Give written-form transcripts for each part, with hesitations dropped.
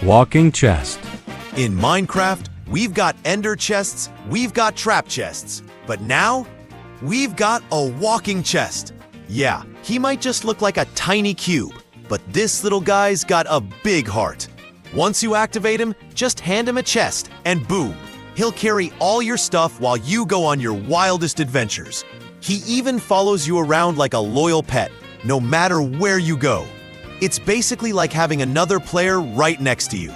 Walking chest. In Minecraft, we've got ender chests, we've got trap chests, but now we've got a walking chest. Yeah, he might just look like a tiny cube, but this little guy's got a big heart. Once you activate him, just hand him a chest and boom, he'll carry all your stuff while you go on your wildest adventures. He even follows you around like a loyal pet, no matter where you go. It's basically like having another player right next to you.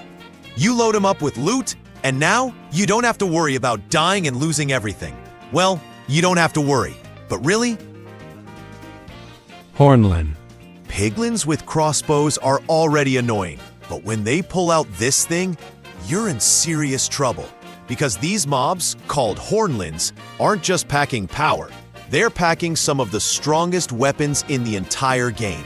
You load him up with loot, and now you don't have to worry about dying and losing everything. Well, you don't have to worry, but really? Hornlin. Piglins with crossbows are already annoying, but when they pull out this thing, you're in serious trouble. Because these mobs, called Hornlins, aren't just packing power, they're packing some of the strongest weapons in the entire game.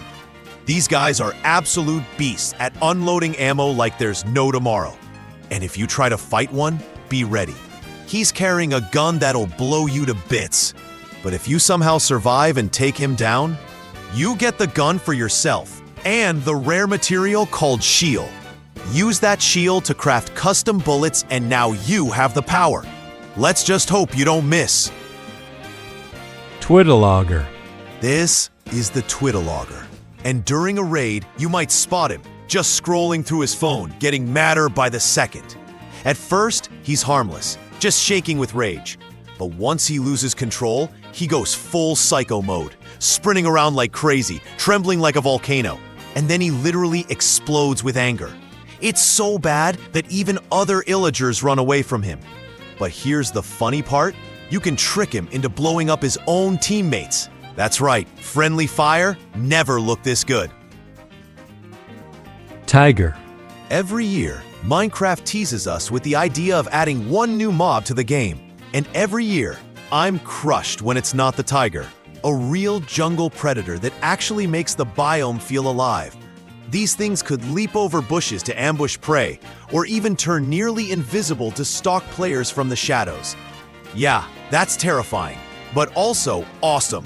These guys are absolute beasts at unloading ammo like there's no tomorrow. And if you try to fight one, be ready. He's carrying a gun that'll blow you to bits. But if you somehow survive and take him down, you get the gun for yourself and the rare material called shield. Use that shield to craft custom bullets and now you have the power. Let's just hope you don't miss. Twiddlogger. This is the Twiddlogger. And during a raid, you might spot him, just scrolling through his phone, getting madder by the second. At first, he's harmless, just shaking with rage. But once he loses control, he goes full psycho mode, sprinting around like crazy, trembling like a volcano. And then he literally explodes with anger. It's so bad that even other illagers run away from him. But here's the funny part, you can trick him into blowing up his own teammates. That's right, friendly fire never looked this good. Tiger. Every year, Minecraft teases us with the idea of adding one new mob to the game. And every year, I'm crushed when it's not the tiger, a real jungle predator that actually makes the biome feel alive. These things could leap over bushes to ambush prey, or even turn nearly invisible to stalk players from the shadows. Yeah, that's terrifying, but also awesome.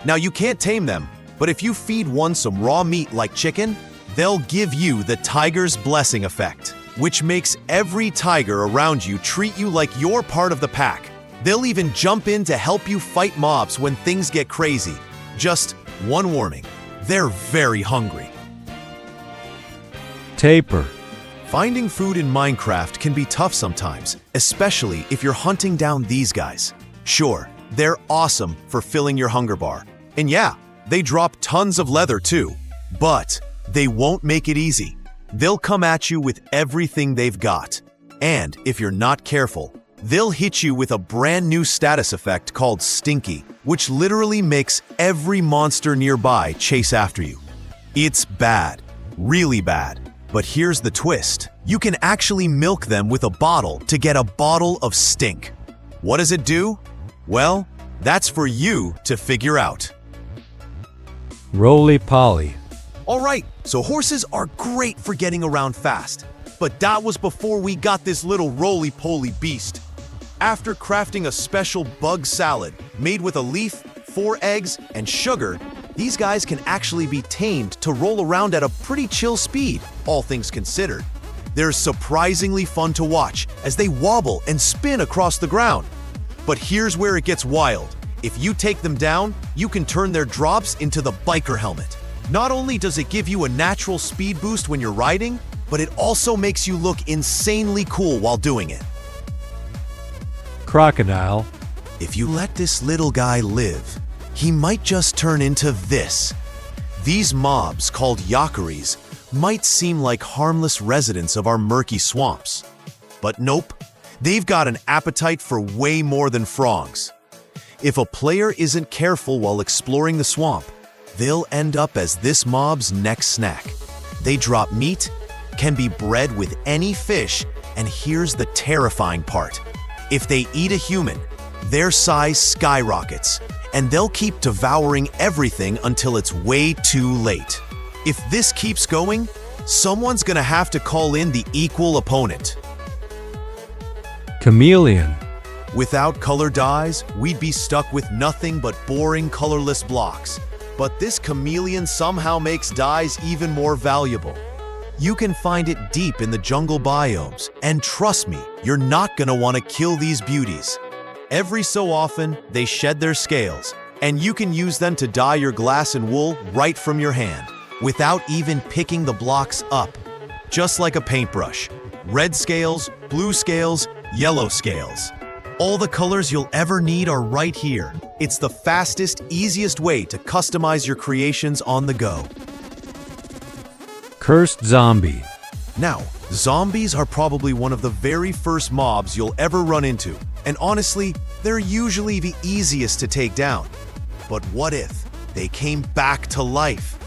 Now you can't tame them, but if you feed one some raw meat like chicken, they'll give you the tiger's blessing effect, which makes every tiger around you treat you like you're part of the pack. They'll even jump in to help you fight mobs when things get crazy. Just one warning, they're very hungry. Tapir. Finding food in Minecraft can be tough sometimes, especially if you're hunting down these guys. Sure, they're awesome for filling your hunger bar. And yeah, they drop tons of leather too, but they won't make it easy. They'll come at you with everything they've got. And if you're not careful, they'll hit you with a brand new status effect called Stinky, which literally makes every monster nearby chase after you. It's bad, really bad. But here's the twist. You can actually milk them with a bottle to get a bottle of stink. What does it do? Well, that's for you to figure out. Roly Poly. Alright, so horses are great for getting around fast. But that was before we got this little roly-poly beast. After crafting a special bug salad made with a leaf, 4 eggs, and sugar, these guys can actually be tamed to roll around at a pretty chill speed, all things considered. They're surprisingly fun to watch as they wobble and spin across the ground. But here's where it gets wild. If you take them down, you can turn their drops into the biker helmet. Not only does it give you a natural speed boost when you're riding, but it also makes you look insanely cool while doing it. Crocodile. If you let this little guy live, he might just turn into this. These mobs, called yakuris, might seem like harmless residents of our murky swamps. But nope, they've got an appetite for way more than frogs. If a player isn't careful while exploring the swamp, they'll end up as this mob's next snack. They drop meat, can be bred with any fish, and here's the terrifying part. If they eat a human, their size skyrockets, and they'll keep devouring everything until it's way too late. If this keeps going, someone's gonna have to call in the equal opponent. Chameleon. Without color dyes, we'd be stuck with nothing but boring colorless blocks. But this chameleon somehow makes dyes even more valuable. You can find it deep in the jungle biomes, and trust me, you're not gonna want to kill these beauties. Every so often, they shed their scales, and you can use them to dye your glass and wool right from your hand, without even picking the blocks up. Just like a paintbrush. Red scales, blue scales, yellow scales. All the colors you'll ever need are right here. It's the fastest, easiest way to customize your creations on the go. Cursed zombie. Now, zombies are probably one of the very first mobs you'll ever run into, and honestly, they're usually the easiest to take down. But what if they came back to life?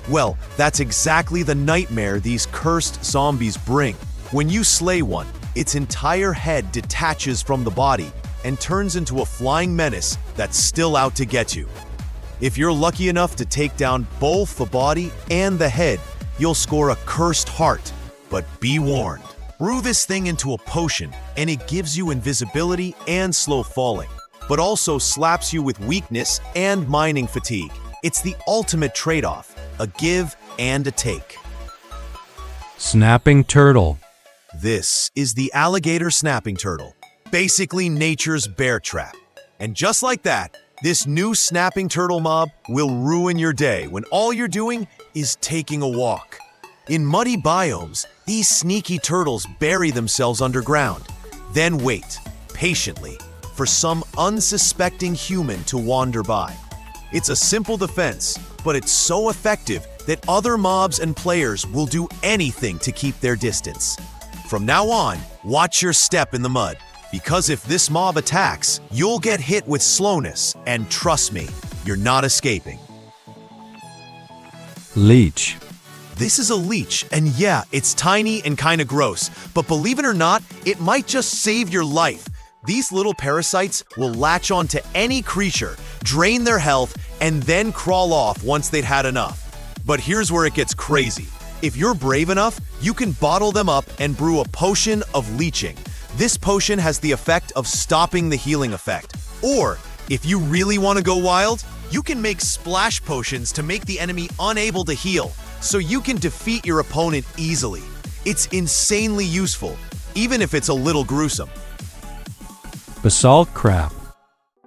Well, that's exactly the nightmare these cursed zombies bring. When you slay one, its entire head detaches from the body and turns into a flying menace that's still out to get you. If you're lucky enough to take down both the body and the head, you'll score a cursed heart. But be warned, brew this thing into a potion and it gives you invisibility and slow falling, but also slaps you with weakness and mining fatigue. It's the ultimate trade-off, a give and a take. Snapping turtle. This is the alligator snapping turtle, basically nature's bear trap. And just like that, this new snapping turtle mob will ruin your day when all you're doing is taking a walk. In muddy biomes, these sneaky turtles bury themselves underground, then wait, patiently, for some unsuspecting human to wander by. It's a simple defense, but it's so effective that other mobs and players will do anything to keep their distance. From now on, watch your step in the mud, because if this mob attacks, you'll get hit with slowness, and trust me, you're not escaping. Leech. This is a leech, and yeah, it's tiny and kinda gross, but believe it or not, it might just save your life. These little parasites will latch onto any creature, drain their health, and then crawl off once they've had enough. But here's where it gets crazy. If you're brave enough, you can bottle them up and brew a potion of leeching. This potion has the effect of stopping the healing effect. Or, if you really want to go wild, you can make splash potions to make the enemy unable to heal, so you can defeat your opponent easily. It's insanely useful, even if it's a little gruesome. Basalt crab.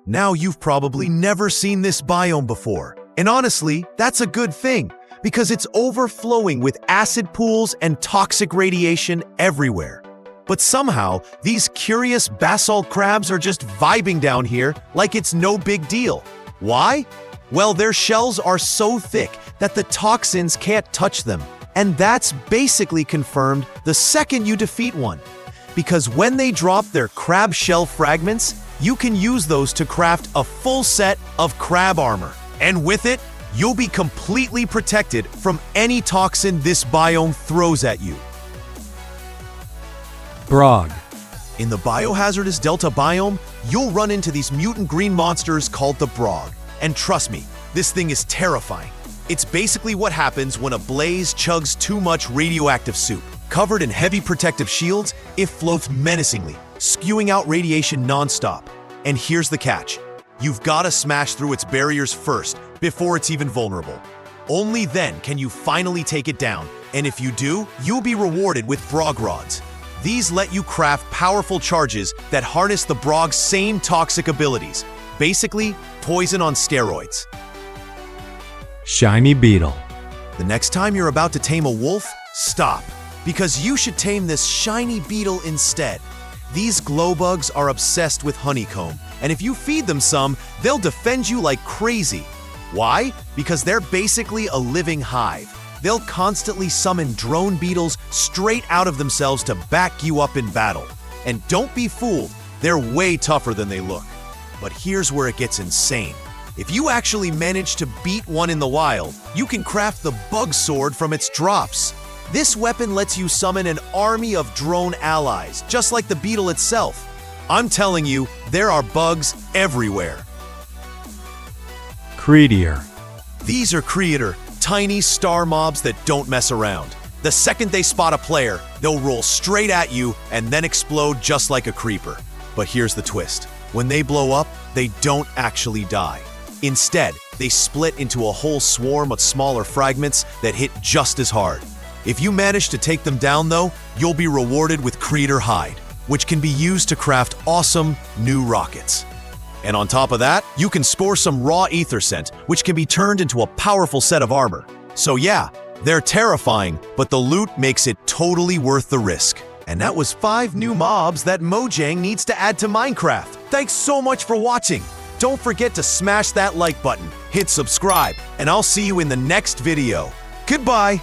Now you've probably never seen this biome before, and honestly, that's a good thing, because it's overflowing with acid pools and toxic radiation everywhere. But somehow, these curious basalt crabs are just vibing down here like it's no big deal. Why? Well, their shells are so thick that the toxins can't touch them, and that's basically confirmed the second you defeat one. Because when they drop their crab shell fragments, you can use those to craft a full set of crab armor. And with it, you'll be completely protected from any toxin this biome throws at you. Brogue. In the biohazardous Delta biome, you'll run into these mutant green monsters called the Brogue. And trust me, this thing is terrifying. It's basically what happens when a blaze chugs too much radioactive soup. Covered in heavy protective shields, it floats menacingly, spewing out radiation non-stop. And here's the catch. You've got to smash through its barriers first, before it's even vulnerable. Only then can you finally take it down, and if you do, you'll be rewarded with Brogue rods. These let you craft powerful charges that harness the Brogue's same toxic abilities. Basically, poison on steroids. Shiny beetle. The next time you're about to tame a wolf, stop, because you should tame this shiny beetle instead. These glow bugs are obsessed with honeycomb, and if you feed them some, they'll defend you like crazy. Why? Because they're basically a living hive. They'll constantly summon drone beetles straight out of themselves to back you up in battle. And don't be fooled, they're way tougher than they look. But here's where it gets insane. If you actually manage to beat one in the wild, you can craft the bug sword from its drops. This weapon lets you summon an army of drone allies, just like the beetle itself. I'm telling you, there are bugs everywhere. Creedier. These are Creedier, tiny star mobs that don't mess around. The second they spot a player, they'll roll straight at you and then explode just like a creeper. But here's the twist. When they blow up, they don't actually die. Instead, they split into a whole swarm of smaller fragments that hit just as hard. If you manage to take them down though, you'll be rewarded with Creedier hide, which can be used to craft awesome new rockets. And on top of that, you can spore some raw ether scent, which can be turned into a powerful set of armor. So yeah, they're terrifying, but the loot makes it totally worth the risk. And that was 5 new mobs that Mojang needs to add to Minecraft. Thanks so much for watching. Don't forget to smash that like button, hit subscribe, and I'll see you in the next video. Goodbye!